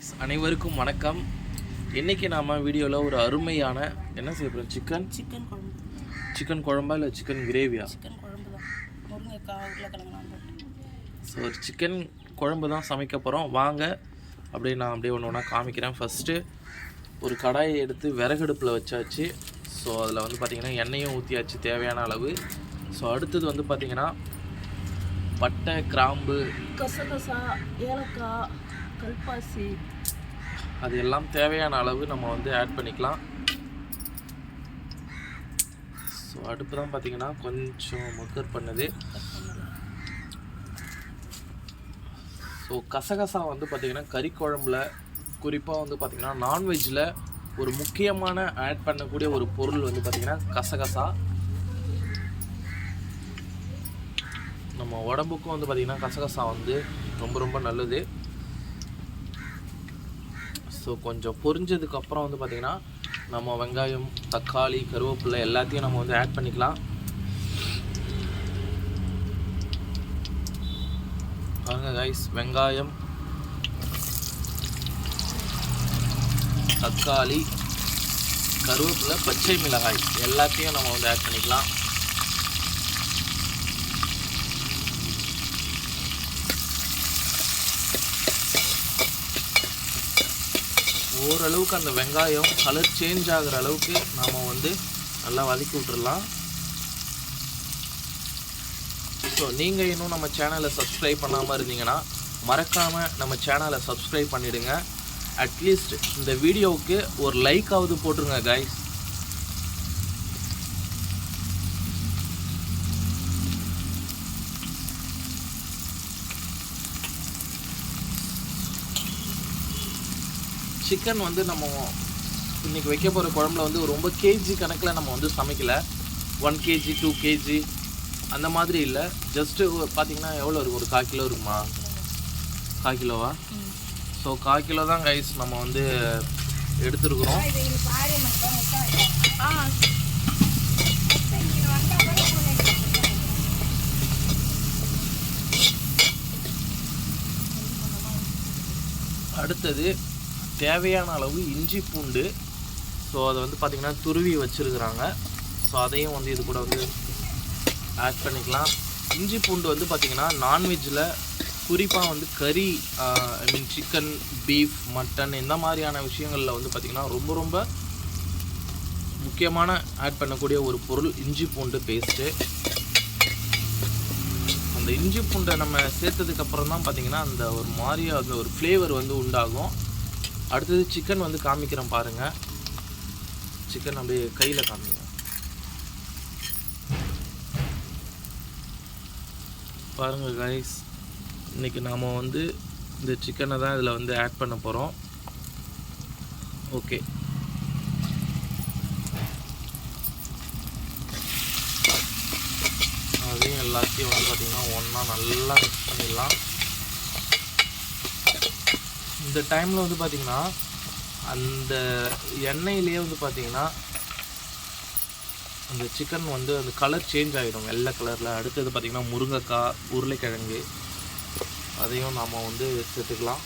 அனைவருக்கும் வணக்கம். இன்றைக்கி நாம் வீடியோவில் ஒரு அருமையான என்ன செய்ய போகிறோம்? சிக்கன் குழம்பு. சிக்கன் குழம்பா இல்லை சிக்கன் கிரேவியா? சிக்கன் குழம்பு தான். முருங்கைக்காய் உருளைக்கிழங்குலாம் போட்டு. ஸோ ஒரு சிக்கன் குழம்பு தான் சமைக்க போகிறோம். வாங்க அப்படியே நான் அப்படியே ஒன்று ஒன்றா காமிக்கிறேன். ஃபஸ்ட்டு ஒரு கடாயை எடுத்து விறகடுப்பில் வச்சாச்சு. ஸோ அதில் வந்து பார்த்திங்கன்னா எண்ணெயும் ஊற்றியாச்சு தேவையான அளவு. ஸோ அடுத்தது வந்து பார்த்திங்கன்னா பட்டை, கிராம்பு, கசகசா, ஏலக்காய், கல்பாசி, அது எல்லாம் தேவையான அளவு நம்ம வந்து ஆட் பண்ணிக்கலாம். ஸோ அடுப்பு தான் பார்த்திங்கன்னா கொஞ்சம் முக்கர் பண்ணுது. ஸோ கசகசா வந்து பார்த்திங்கன்னா கறி குழம்புல குறிப்பாக வந்து பார்த்திங்கன்னா நான்வெஜ்ஜில் ஒரு முக்கியமான ஆட் பண்ணக்கூடிய ஒரு பொருள் வந்து பார்த்திங்கன்னா கசகசா. நம்ம உடம்புக்கும் வந்து பார்த்திங்கன்னா கசகசா வந்து ரொம்ப ரொம்ப நல்லது. ஸோ கொஞ்சம் பொரிஞ்சதுக்கப்புறம் வந்து பார்த்திங்கன்னா நம்ம வெங்காயம், தக்காளி, கருவேப்பிலை எல்லாத்தையும் நம்ம வந்து ஆட் பண்ணிக்கலாம். பாருங்க கைஸ், வெங்காயம், தக்காளி, கருவேப்பிலை, பச்சை மிளகாய் எல்லாத்தையும் நம்ம வந்து ஆட் பண்ணிக்கலாம். ஓரளவுக்கு அந்த வெங்காயம் கலர் சேஞ்ச் ஆகிற அளவுக்கு நாம் வந்து நல்லா வதக்கி விட்டுடலாம். ஸோ நீங்கள் இன்னும் நம்ம சேனலை சப்ஸ்கிரைப் பண்ணாமல் இருந்தீங்கன்னா மறக்காமல் நம்ம சேனலை சப்ஸ்கிரைப் பண்ணிவிடுங்க. அட்லீஸ்ட் இந்த வீடியோவுக்கு ஒரு லைக்காவது போட்டுருங்க கைஸ். சிக்கன் வந்து நம்ம இன்றைக்கி வைக்க போகிற குழம்புல வந்து ரொம்ப கேஜி கணக்கில் நம்ம வந்து சமைக்கலை. 1 kg 2 kg அந்த மாதிரி இல்லை. ஜஸ்ட்டு பார்த்திங்கன்னா எவ்வளோ இருக்கும்? ஒரு 1/4 கிலோ இருக்குமா? 1/4 கிலோவா? ஸோ 1/4 கிலோ தான் கைஸ் நம்ம வந்து எடுத்துருக்குறோம். அடுத்தது தேவையான அளவு இஞ்சி பூண்டு. ஸோ அதை வந்து பார்த்திங்கன்னா துருவி வச்சுருக்குறாங்க. ஸோ அதையும் வந்து இது கூட வந்து ஆட் பண்ணிக்கலாம். இஞ்சி பூண்டு வந்து பார்த்திங்கன்னா நான்வெஜ்ஜில் குறிப்பாக வந்து கறி, ஐ மீன் சிக்கன், பீஃப், மட்டன் இந்த மாதிரியான விஷயங்களில் வந்து பார்த்திங்கன்னா ரொம்ப ரொம்ப முக்கியமான ஆட் பண்ணக்கூடிய ஒரு பொருள் இஞ்சி பூண்டு பேஸ்ட்டு. அந்த இஞ்சி பூண்டை நம்ம சேர்த்ததுக்கப்புறம் தான் பார்த்திங்கன்னா அந்த ஒரு மாதிரி அந்த ஒரு ஃப்ளேவர் வந்து உண்டாகும். அடுத்தது சிக்கன் வந்து காமிக்கிறேன் பாருங்கள். சிக்கன் அப்படியே கையில் காமிங்க. பாருங்கள் கைஸ், இன்றைக்கி நாம் வந்து இந்த சிக்கனை தான் இதில் வந்து ஆட் பண்ண போகிறோம். ஓகே, அதையும் எல்லாத்தையும் வந்து பார்த்திங்கன்னா ஒன்றா நல்லா மிக்ஸ் பண்ணிடலாம். இந்த டைமில் வந்து பார்த்திங்கன்னா அந்த எண்ணெயிலேயே வந்து பார்த்திங்கன்னா அந்த சிக்கன் வந்து அந்த கலர் சேஞ்ச் ஆகிடும், வெள்ளை கலரில். அடுத்தது பார்த்திங்கன்னா முருங்கைக்காய், உருளைக்கிழங்கு அதையும் நாம் வந்து சேர்த்துக்கலாம்.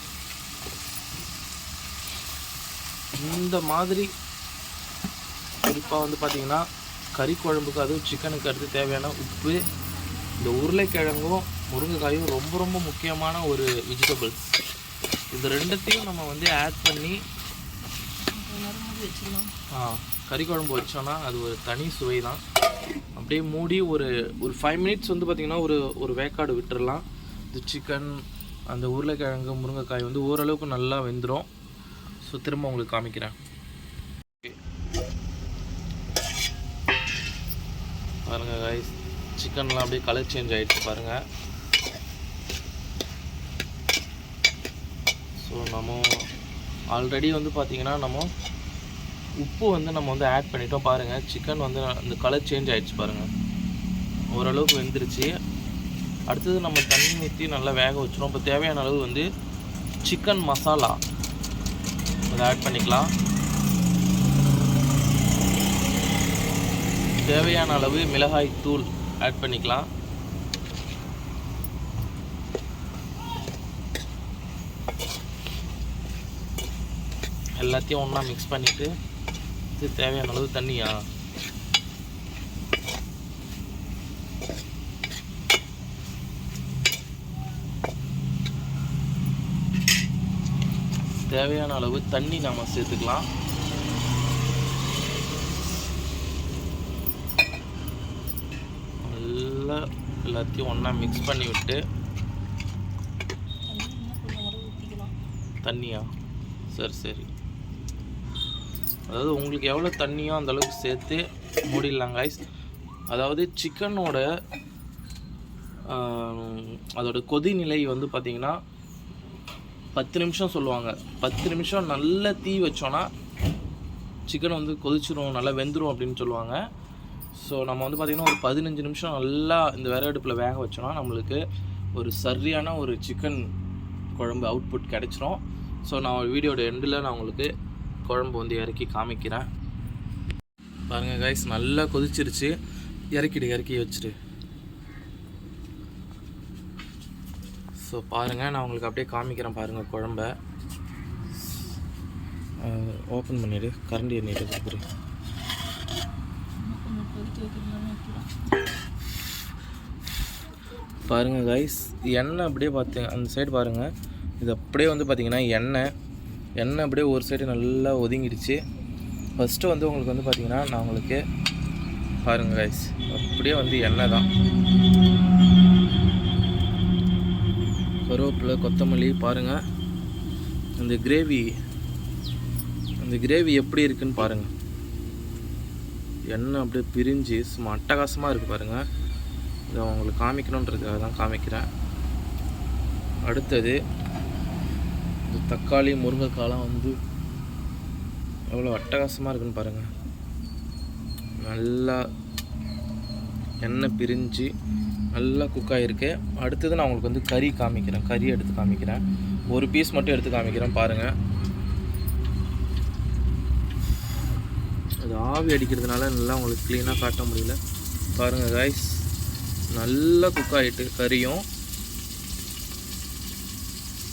இந்த மாதிரி குறிப்பாக வந்து பார்த்திங்கன்னா கறி குழம்புக்கு அதுவும் சிக்கனுக்கு அடுத்து தேவையான உப்பு, இந்த உருளைக்கிழங்கும் முருங்கைக்காயும் ரொம்ப ரொம்ப முக்கியமான ஒரு வெஜிடபிள்ஸ். இது ரெண்டுத்தையும் நம்ம வந்து ஆட் பண்ணி கறி குழம்பு வச்சோன்னா அது ஒரு தனி சுவை தான். அப்படியே மூடி ஒரு 5 மினிட்ஸ் வந்து பார்த்திங்கன்னா ஒரு வேக்காடு விட்டுடலாம். இது சிக்கன், அந்த உருளைக்கிழங்கு, முருங்கைக்காய் வந்து ஓரளவுக்கு நல்லா வெந்துடும். ஸோ திரும்ப உங்களுக்கு காமிக்கிறேன். பாருங்கள் காய்ஸ், சிக்கன்லாம் அப்படியே கலர் சேஞ்ச் ஆகிடுச்சு பாருங்கள். ஸோ நம்ம ஆல்ரெடி வந்து பார்த்திங்கன்னா நம்ம உப்பு வந்து நம்ம வந்து ஆட் பண்ணிட்டோம். பாருங்கள், சிக்கன் வந்து அந்த கலர் சேஞ்ச் ஆகிடுச்சு பாருங்கள், ஓரளவுக்கு வெந்துருச்சு. அடுத்தது நம்ம தண்ணி ஊற்றி நல்லா வேக வச்சுருவோம். இப்போ தேவையான அளவு வந்து சிக்கன் மசாலா அதை ஆட் பண்ணிக்கலாம். தேவையான அளவு மிளகாய் தூள் ஆட் பண்ணிக்கலாம். எல்லாத்தையும் ஒன்றா மிக்ஸ் பண்ணிவிட்டு இது தேவையான அளவு தண்ணியா தேவையான அளவு தண்ணி நம்ம சேர்த்துக்கலாம். நல்லா எல்லாத்தையும் ஒன்றா மிக்ஸ் பண்ணி விட்டு தண்ணியா சரி அதாவது உங்களுக்கு எவ்வளோ தண்ணியோ அந்தளவுக்கு சேர்த்து மூடிடலாம் கைஸ். அதாவது சிக்கனோட அதோட கொதிநிலை வந்து பார்த்திங்கன்னா 10 நிமிஷம் சொல்லுவாங்க. 10 நிமிஷம் நல்ல தீ வச்சோன்னா சிக்கன் வந்து கொதிச்சிரும், நல்லா வெந்துடும் அப்படின்னு சொல்லுவாங்க. ஸோ நம்ம வந்து பார்த்திங்கன்னா ஒரு 15 நிமிஷம் நல்லா இந்த விறகு அடுப்பில் வேக வச்சோன்னா நம்மளுக்கு ஒரு சரியான ஒரு சிக்கன் குழம்பு அவுட்புட் கிடச்சிரும். ஸோ நான் வீடியோட எண்டில் நான் உங்களுக்கு குழம்பு வந்து இறக்கி காமிக்கிறேன். பாருங்கள் கைஸ், நல்லா கொதிச்சிருச்சு. இறக்கி வச்சுட்டு ஸோ பாருங்கள், நான் உங்களுக்கு அப்படியே காமிக்கிறேன். பாருங்கள் குழம்ப ஓப்பன் பண்ணிவிடு, கரண்டி எண்ணிட்டு கொடுக்குறேன். பாருங்கள் கைஸ், எண்ணெய் அப்படியே பார்த்தீங்க அந்த சைடு பாருங்கள். இது அப்படியே வந்து பார்த்திங்கன்னா எண்ணெய் அப்படியே ஒரு சைடு நல்லா ஒதுங்கிடுச்சு. ஃபஸ்ட்டு வந்து உங்களுக்கு வந்து பார்த்திங்கன்னா நான் உங்களுக்கு பாருங்கள் கைஸ், அப்படியே வந்து எண்ணெய் தான். கருவேப்பிலை, கொத்தமல்லி பாருங்கள். அந்த கிரேவி எப்படி இருக்குன்னு பாருங்கள். எண்ணெய் அப்படியே பிரிஞ்சு சும்மா அட்டகாசமாக இருக்குது பாருங்கள். இதை உங்களுக்கு காமிக்கணுன்றதுக்காக தான் காமிக்கிறேன். அடுத்தது இந்த தக்காளி, முருங்கைக்காலாம் வந்து எவ்வளோ அட்டகாசமாக இருக்குன்னு பாருங்கள். நல்லா எண்ணெய் பிரிஞ்சு நல்லா குக் ஆகிருக்கு. அடுத்தது நான் உங்களுக்கு வந்து கறி காமிக்கிறேன். கறி எடுத்து காமிக்கிறேன். ஒரு பீஸ் மட்டும் எடுத்து காமிக்கிறேன் பாருங்கள். அது ஆவி அடிக்கிறதுனால நல்லா உங்களுக்கு க்ளீனாக காட்ட முடியல. பாருங்கள் கைஸ், நல்லா குக் ஆகிட்டு கறியும்.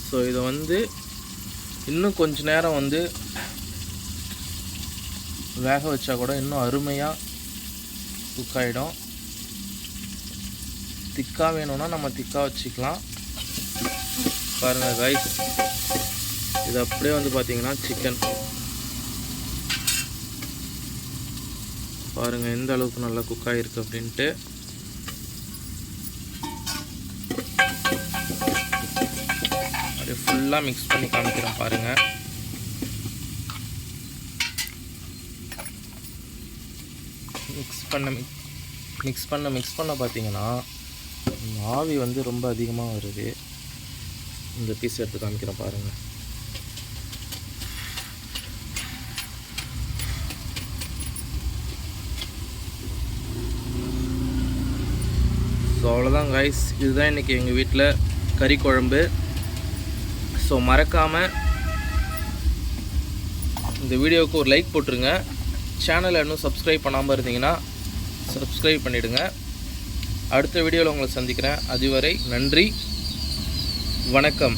ஸோ இதை வந்து இன்னும் கொஞ்ச நேரம் வந்து வேக வச்சா கூட இன்னும் அருமையாக குக் ஆகிடும். திக்காக வேணும்னா நம்ம திக்காக வச்சுக்கலாம். பாருங்கள் கைஸ், இது அப்படியே வந்து பார்த்திங்கன்னா சிக்கன் பாருங்கள் எந்த அளவுக்கு நல்லா குக் ஆகிருக்கு அப்படின்ட்டு. அப்படியே ஃபுல்லாக மிக்ஸ் பண்ணி காமிக்கிறேன் பாருங்கள். மிக்ஸ் பண்ண பார்த்தீங்கன்னா ஆவி வந்து ரொம்ப அதிகமாக வருது. இந்த பீஸ் எடுத்து காமிக்கிறேன் பாருங்கள். ஸோ அவ்வளோதான் கைஸ், இதுதான் இன்றைக்கி எங்கள் வீட்டில் கறி குழம்பு. ஸோ மறக்காமல் இந்த வீடியோவுக்கு ஒரு லைக் போட்டுருங்க. சேனலை இன்னும் சப்ஸ்கிரைப் பண்ணாமல் இருந்தீங்கன்னா சப்ஸ்கிரைப் பண்ணிவிடுங்க. அடுத்த வீடியோவில் உங்களை சந்திக்கிறேன். அதுவரை நன்றி, வணக்கம்.